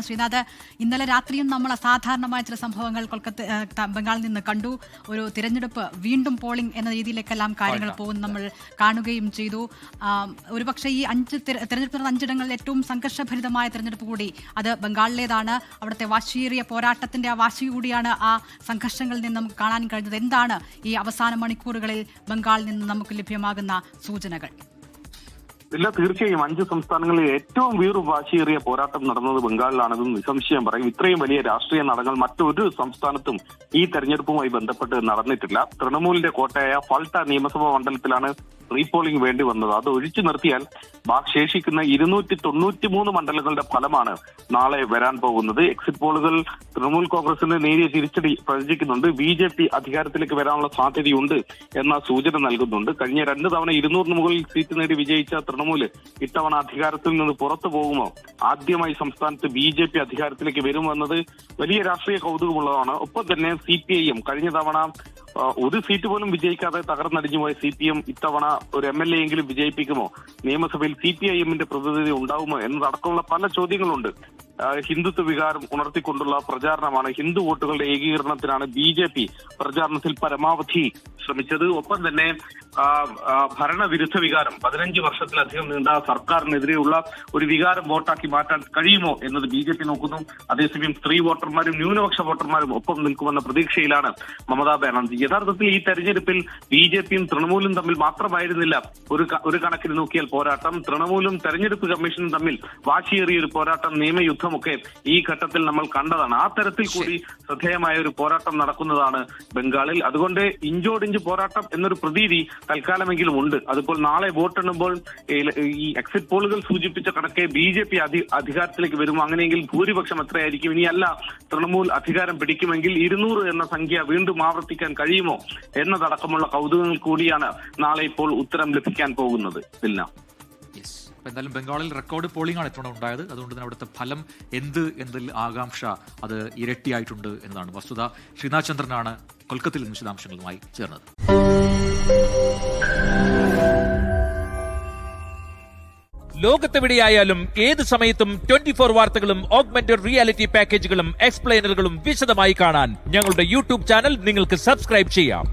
ശ്രീനാഥ്, ഇന്നലെ രാത്രിയും നമ്മൾ അസാധാരണമായ ചില സംഭവങ്ങൾ ബംഗാളിൽ നിന്ന് കണ്ടു. ഒരു തിരഞ്ഞെടുപ്പ് വീണ്ടും പോളിംഗ് എന്ന രീതിയിലേക്കെല്ലാം കാര്യങ്ങൾ പോകുന്നു നമ്മൾ കാണുകയും ചെയ്തു. ഒരുപക്ഷെ ഈ തെരഞ്ഞെടുപ്പ് 5 ഇടങ്ങളിൽ ഏറ്റവും സംഘർഷഭരിതമായ തെരഞ്ഞെടുപ്പ് കൂടി അത് ബംഗാളിലേതാണ്. അവിടുത്തെ വാശിയേറിയ പോരാട്ടത്തിന്റെ ആ വാശി കൂടിയാണ് ആ സംഘർഷങ്ങളിൽ നിന്ന് നമുക്ക് കാണാൻ കഴിഞ്ഞത്. എന്താണ് ഈ അവസാന മണിക്കൂറുകളിൽ ബംഗാളിൽ നിന്ന് നമുക്ക് ലഭ്യമാകുന്ന സൂചനകൾ? ഇല്ല, തീർച്ചയായും 5 സംസ്ഥാനങ്ങളിൽ ഏറ്റവും വീറും വാശിയേറിയ പോരാട്ടം നടന്നത് ബംഗാളിലാണെന്നും നിസ്സംശയം പറയും. ഇത്രയും വലിയ രാഷ്ട്രീയ നാടകങ്ങൾ മറ്റൊരു സംസ്ഥാനത്തും ഈ തെരഞ്ഞെടുപ്പുമായി ബന്ധപ്പെട്ട് നടന്നിട്ടില്ല. തൃണമൂലിന്റെ കോട്ടയായ ഫാൾട്ട നിയമസഭാ മണ്ഡലത്തിലാണ് റീപോളിംഗ് വേണ്ടി വന്നത്. അത് ഒഴിച്ചു നിർത്തിയാൽ ശേഷിക്കുന്ന 293 മണ്ഡലങ്ങളുടെ ഫലമാണ് നാളെ വരാൻ പോകുന്നത്. എക്സിറ്റ് പോളുകൾ തൃണമൂൽ കോൺഗ്രസിന് നേരിയ തിരിച്ചടി പ്രവചിക്കുന്നുണ്ട്. BJP അധികാരത്തിലേക്ക് വരാനുള്ള സാധ്യതയുണ്ട് എന്ന സൂചന നൽകുന്നുണ്ട്. കഴിഞ്ഞ 2 തവണ 200 മുകളിൽ സീറ്റ് നേടി വിജയിച്ച തൃണമൂല് ഇത്തവണ അധികാരത്തിൽ നിന്ന് പുറത്തു പോകുമോ? ആദ്യമായി സംസ്ഥാനത്ത് BJP അധികാരത്തിലേക്ക് വരുമെന്നത് വലിയ രാഷ്ട്രീയ കൗതുകമുള്ളതാണ്. ഒപ്പം തന്നെ CPIM കഴിഞ്ഞ തവണ ഒരു സീറ്റ് പോലും വിജയിക്കാതെ തകർന്നടിഞ്ഞുപോയ CPM ഇത്തവണ ഒരു MLA എങ്കിലും വിജയിപ്പിക്കുമോ? നിയമസഭയിൽ CPIM-ന്റെ പ്രതിനിധി ഉണ്ടാവുമോ എന്നതടക്കമുള്ള പല ചോദ്യങ്ങളുണ്ട്. ഹിന്ദുത്വ വികാരം ഉണർത്തിക്കൊണ്ടുള്ള പ്രചാരണമാണ്. ഹിന്ദു വോട്ടുകളുടെ ഏകീകരണത്തിനാണ് BJP പ്രചാരണത്തിൽ പരമാവധി ശ്രമിച്ചത്. ഒപ്പം തന്നെ ഭരണവിരുദ്ധ വികാരം 15 വർഷത്തിലധികം നീണ്ട സർക്കാരിനെതിരെയുള്ള ഒരു വികാരം വോട്ടാക്കി മാറ്റാൻ കഴിയുമോ എന്നത് BJP നോക്കുന്നു. അതേസമയം സ്ത്രീ വോട്ടർമാരും ന്യൂനപക്ഷ വോട്ടർമാരും ഒപ്പം നിൽക്കുമെന്ന പ്രതീക്ഷയിലാണ് മമതാ ബാനർജി. യഥാർത്ഥത്തിൽ ഈ തെരഞ്ഞെടുപ്പിൽ BJP-യും തൃണമൂലും തമ്മിൽ മാത്രമായിരുന്നില്ല ഒരു കണക്കിന് നോക്കിയാൽ പോരാട്ടം. തൃണമൂലും തെരഞ്ഞെടുപ്പ് കമ്മീഷനും തമ്മിൽ വാശിയേറിയ ഒരു പോരാട്ടം, നിയമയുദ്ധമൊക്കെ ഈ ഘട്ടത്തിൽ നമ്മൾ കണ്ടതാണ്. ആ തരത്തിൽ കൂടി ശ്രദ്ധേയമായ ഒരു പോരാട്ടം നടക്കുന്നതാണ് ബംഗാളിൽ. അതുകൊണ്ട് ഇഞ്ചോടിഞ്ച് പോരാട്ടം എന്നൊരു പ്രതീതി തൽക്കാലമെങ്കിലും ഉണ്ട്. അതിപ്പോൾ നാളെ വോട്ടെണ്ണുമ്പോൾ ഈ എക്സിറ്റ് പോളുകൾ സൂചിപ്പിച്ച കണക്കെ BJP അധികാരത്തിലേക്ക് വരുമോ? അങ്ങനെയെങ്കിൽ ഭൂരിപക്ഷം എത്രയായിരിക്കും? ഇനിയല്ല തൃണമൂൽ അധികാരം പിടിക്കുമെങ്കിൽ 200 എന്ന സംഖ്യ വീണ്ടും ആവർത്തിക്കാൻ കഴിയുമോ എന്നതടക്കമുള്ള കൗതുകങ്ങൾ കൂടിയാണ് നാളെ ഇപ്പോൾ ഉത്തരം ലഭിക്കാൻ പോകുന്നത്. എന്തായാലും ബംഗാളിൽ റെക്കോർഡ് പോളിംഗ് ആണ് ഇത്തവണ ഉണ്ടായത്. അതുകൊണ്ട് തന്നെ അവിടുത്തെ ഫലം എന്ത് എന്നതിൽ ആകാംക്ഷ അത് ഇരട്ടിയായിട്ടുണ്ട് എന്നതാണ് വസ്തുത. ശ്രീനാഥ് ചന്ദ്രനാണ് കൊൽക്കത്തയിൽ നിന്ന് വിശദാംശങ്ങളുമായി ചേർന്നത്. ലോകത്തെവിടെയായാലും ഏത് സമയത്തും 24 വാർത്തകളും ഓഗ്മെന്റഡ് റിയാലിറ്റി പാക്കേജുകളും എക്സ്പ്ലെയിനറുകളും വിശദമായി കാണാൻ ഞങ്ങളുടെ YouTube ചാനൽ നിങ്ങൾക്ക് സബ്സ്ക്രൈബ് ചെയ്യാം.